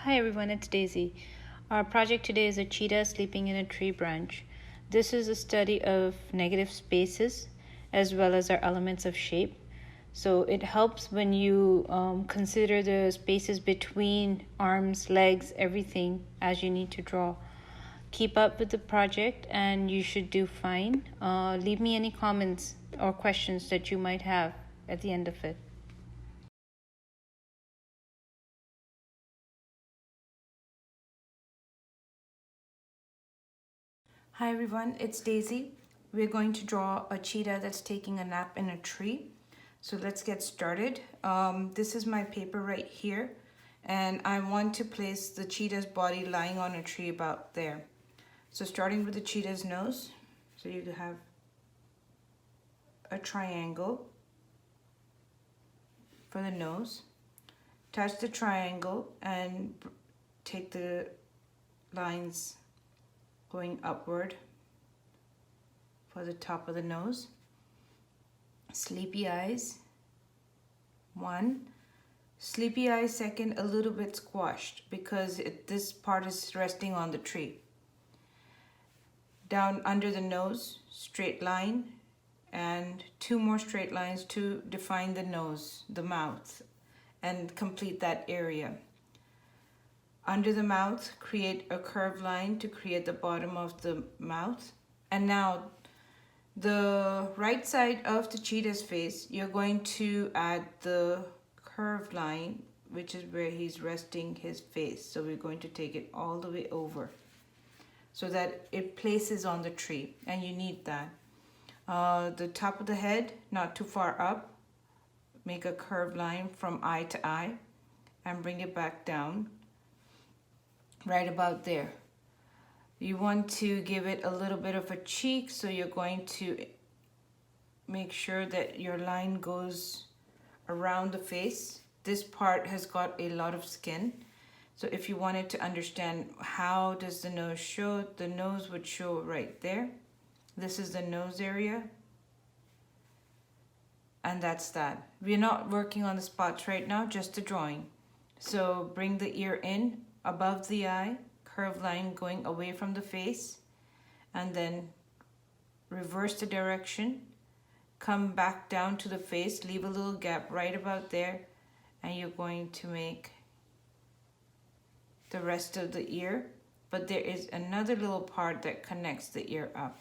Hi everyone, it's Daisy. Our project today is a cheetah sleeping in a tree branch. This is a study of negative spaces as well as our elements of shape. So it helps when you consider the spaces between arms, legs, everything as you need to draw. Keep up with the project and you should do fine. Leave me any comments or questions that you might have at the end of it. Hi everyone, it's Daisy. We're going to draw a cheetah that's taking a nap in a tree. So let's get started. This is my paper right here, and I want to place the cheetah's body lying on a tree about there. So starting with the cheetah's nose, so you have a triangle for the nose. Touch the triangle and take the lines going upward for the top of the nose. Sleepy eyes, 1. Sleepy eyes, 2nd, a little bit squashed because this part is resting on the tree. Down under the nose, straight line, and 2 more straight lines to define the nose, the mouth, and complete that area. Under the mouth, create a curved line to create the bottom of the mouth. And now, the right side of the cheetah's face, you're going to add the curved line, which is where he's resting his face. So we're going to take it all the way over so that it places on the tree, and you need that. The top of the head, not too far up. Make a curved line from eye to eye and bring it back down. Right about there. You want to give it a little bit of a cheek, so you're going to make sure that your line goes around the face. This part has got a lot of skin, so if you wanted to understand how does the nose show, the nose would show right there. This is the nose area, and that's that. We're not working on the spots right now, just the drawing. So bring the ear in above the eye, curved line going away from the face, and then reverse the direction, come back down to the face, leave a little gap right about there, and you're going to make the rest of the ear, but there is another little part that connects the ear up.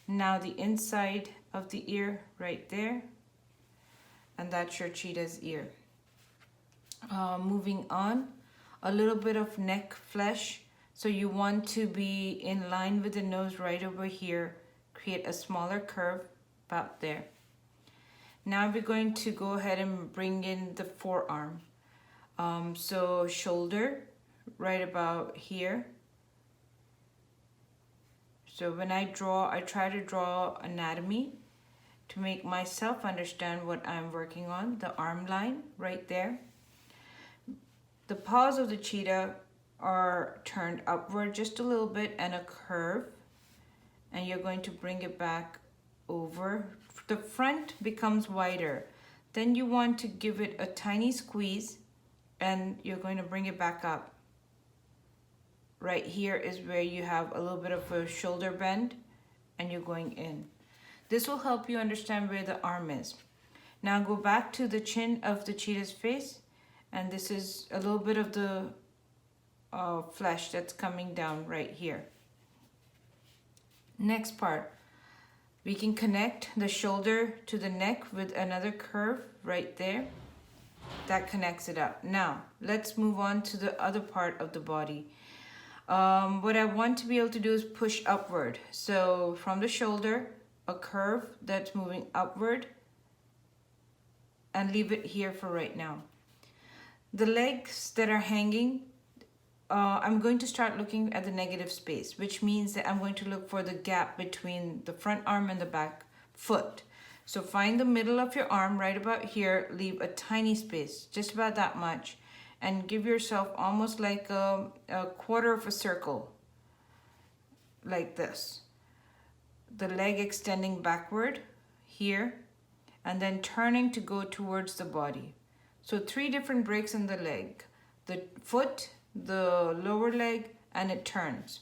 Now the inside of the ear right there, and that's your cheetah's ear. Moving on, a little bit of neck flesh. So you want to be in line with the nose right over here. Create a smaller curve about there. Now we're going to go ahead and bring in the forearm. So shoulder right about here. So when I draw, I try to draw anatomy to make myself understand what I'm working on. The arm line right there. The paws of the cheetah are turned upward just a little bit and a curve, and you're going to bring it back over. The front becomes wider. Then you want to give it a tiny squeeze, and you're going to bring it back up. Right here is where you have a little bit of a shoulder bend, and you're going in. This will help you understand where the arm is. Now go back to the chin of the cheetah's face, and this is a little bit of the flesh that's coming down right here. Next part, we can connect the shoulder to the neck with another curve right there. That connects it up. Now, let's move on to the other part of the body. What I want to be able to do is push upward. So from the shoulder, a curve that's moving upward, and leave it here for right now. The legs that are hanging, I'm going to start looking at the negative space, which means that I'm going to look for the gap between the front arm and the back foot. So find the middle of your arm right about here, leave a tiny space, just about that much, and give yourself almost like a quarter of a circle, like this. The leg extending backward here, and then turning to go towards the body. So 3 different breaks in the leg. The foot the lower leg, and it turns.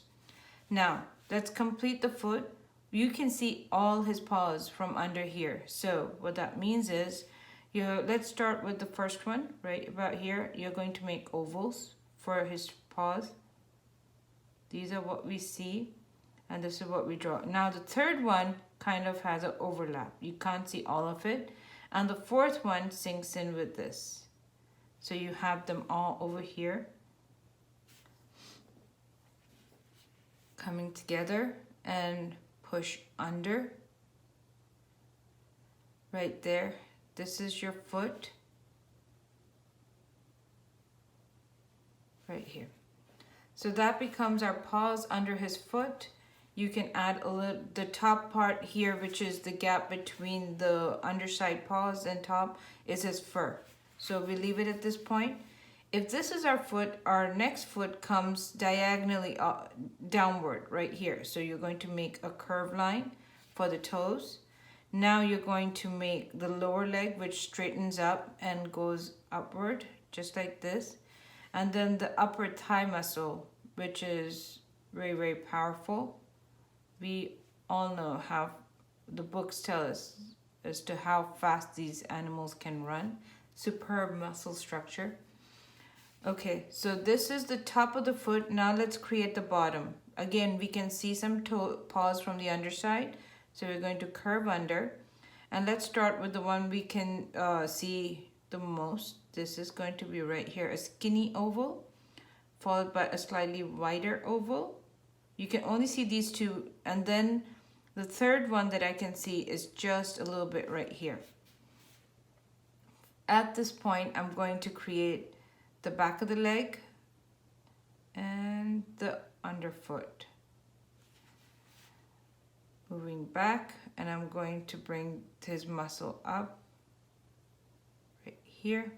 Now, let's complete the foot. You can see all his paws from under here. So what that means is, let's start with the first one, right about here. You're going to make ovals for his paws. These are what we see, and this is what we draw. Now the third one kind of has an overlap. You can't see all of it. And the fourth one sinks in with this. So you have them all over here, coming together, and push under right there. This is your foot right here. So that becomes our paws under his foot. You can add a little, the top part here, which is the gap between the underside paws and top, is his fur. So we leave it at this point. If this is our foot, our next foot comes diagonally downward right here. So you're going to make a curved line for the toes. Now you're going to make the lower leg, which straightens up and goes upward, just like this. And then the upper thigh muscle, which is very, very powerful. We all know how the books tell us as to how fast these animals can run. Superb muscle structure. Okay, so this is the top of the foot. Now let's create the bottom. Again, we can see some paws from the underside. So we're going to curve under. And let's start with the one we can see the most. This is going to be right here, a skinny oval, followed by a slightly wider oval. You can only see these two. And then the third one that I can see is just a little bit right here. At this point, I'm going to create the back of the leg and the underfoot. Moving back, and I'm going to bring his muscle up right here.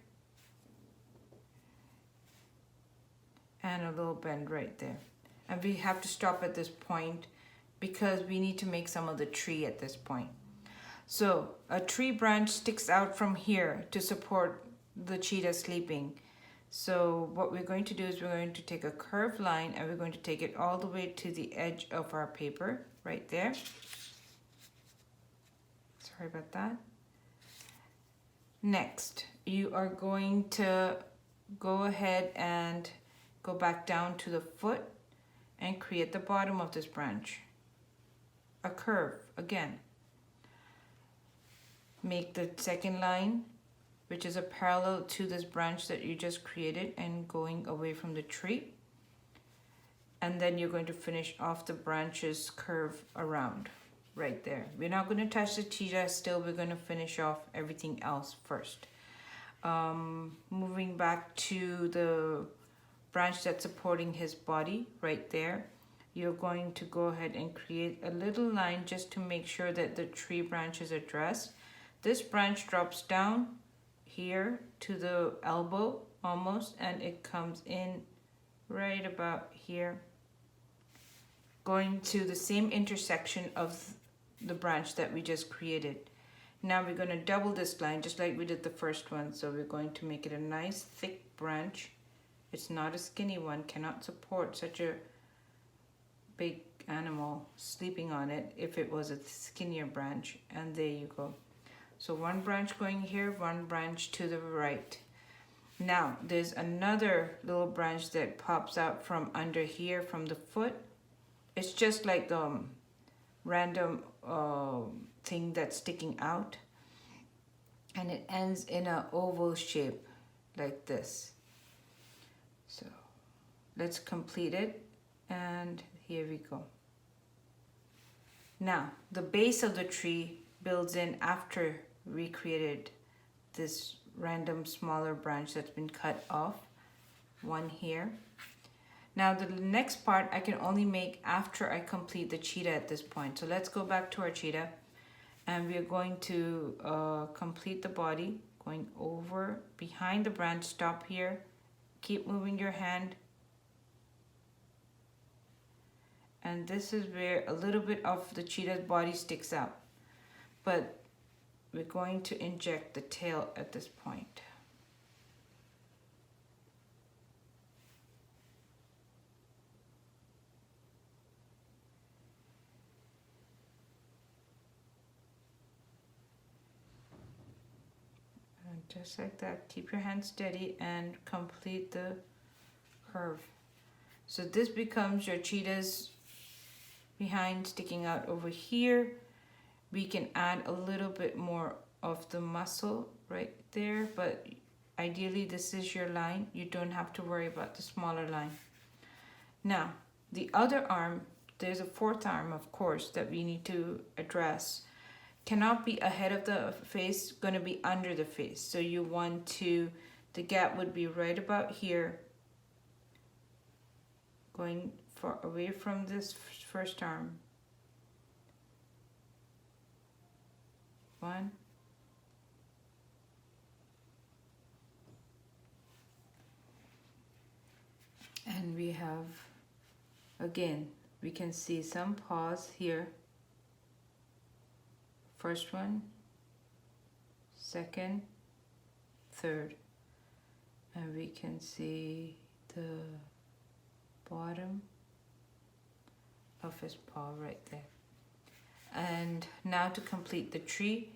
And a little bend right there. And we have to stop at this point because we need to make some of the tree at this point. So a tree branch sticks out from here to support the cheetah sleeping. So what we're going to do is we're going to take a curved line and we're going to take it all the way to the edge of our paper, right there. Sorry about that. Next, you are going to go ahead and go back down to the foot and create the bottom of this branch. A curve again. Make the second line, which is a parallel to this branch that you just created and going away from the tree. And then you're going to finish off the branches curve around right there. We're not going to touch the cheetah still. We're going to finish off everything else first. Moving back to the branch that's supporting his body right there. You're going to go ahead and create a little line just to make sure that the tree branch is addressed. This branch drops down here to the elbow almost, and it comes in right about here, going to the same intersection of the branch that we just created. Now we're going to double this line just like we did the first one. So we're going to make it a nice thick branch. It's not a skinny one, cannot support such a big animal sleeping on it if it was a skinnier branch. And there you go. So one branch going here, one branch to the right. Now there's another little branch that pops out from under here from the foot. It's just like the random thing that's sticking out. And it ends in an oval shape like this. So let's complete it. And here we go. Now the base of the tree builds in after we created this random smaller branch that's been cut off. One here. Now the next part I can only make after I complete the cheetah at this point. So let's go back to our cheetah and we are going to complete the body, going over behind the branch. Stop here, keep moving your hand, and this is where a little bit of the cheetah's body sticks out, but we're going to inject the tail at this point. Just like that. Keep your hand steady and complete the curve. So this becomes your cheetah's behind sticking out over here. We can add a little bit more of the muscle right there, but ideally this is your line. You don't have to worry about the smaller line. Now, the other arm, there's a fourth arm, of course, that we need to address. Cannot be ahead of the face, going to be under the face. So you want to, the gap would be right about here, going far away from this first arm. One. And we have, again, we can see some pause here. First one, second, third, and we can see the bottom of his paw right there. And now to complete the tree,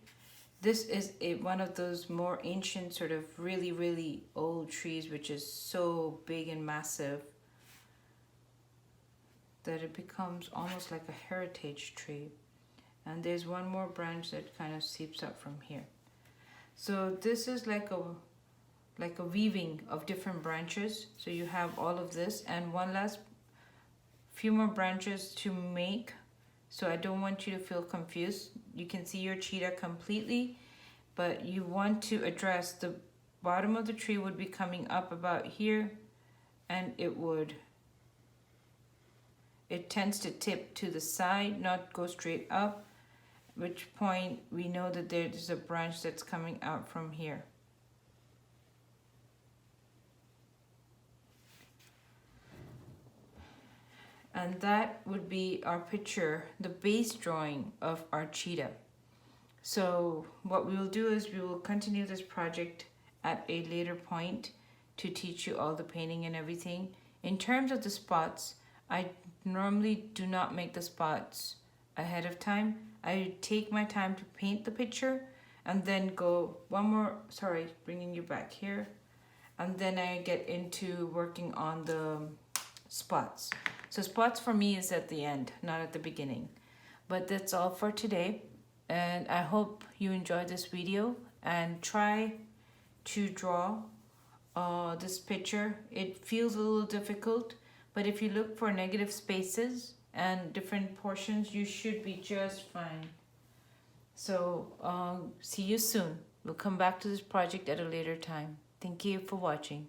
this is one of those more ancient, sort of really old trees, which is so big and massive that it becomes almost like a heritage tree. And there's one more branch that kind of seeps up from here. So this is like a weaving of different branches. So you have all of this and one last few more branches to make. So I don't want you to feel confused. You can see your cheetah completely, but you want to address the bottom of the tree would be coming up about here, and it tends to tip to the side, not go straight up. Which point we know that there's a branch that's coming out from here. And that would be our picture, the base drawing of our cheetah. So what we will do is we will continue this project at a later point to teach you all the painting and everything. In terms of the spots, I normally do not make the spots ahead of time. I take my time to paint the picture and then go bringing you back here. And then I get into working on the spots. So spots for me is at the end, not at the beginning. But that's all for today. And I hope you enjoyed this video and try to draw this picture. It feels a little difficult, but if you look for negative spaces and different portions, you should be just fine. So see you soon. We'll come back to this project at a later time. Thank you for watching.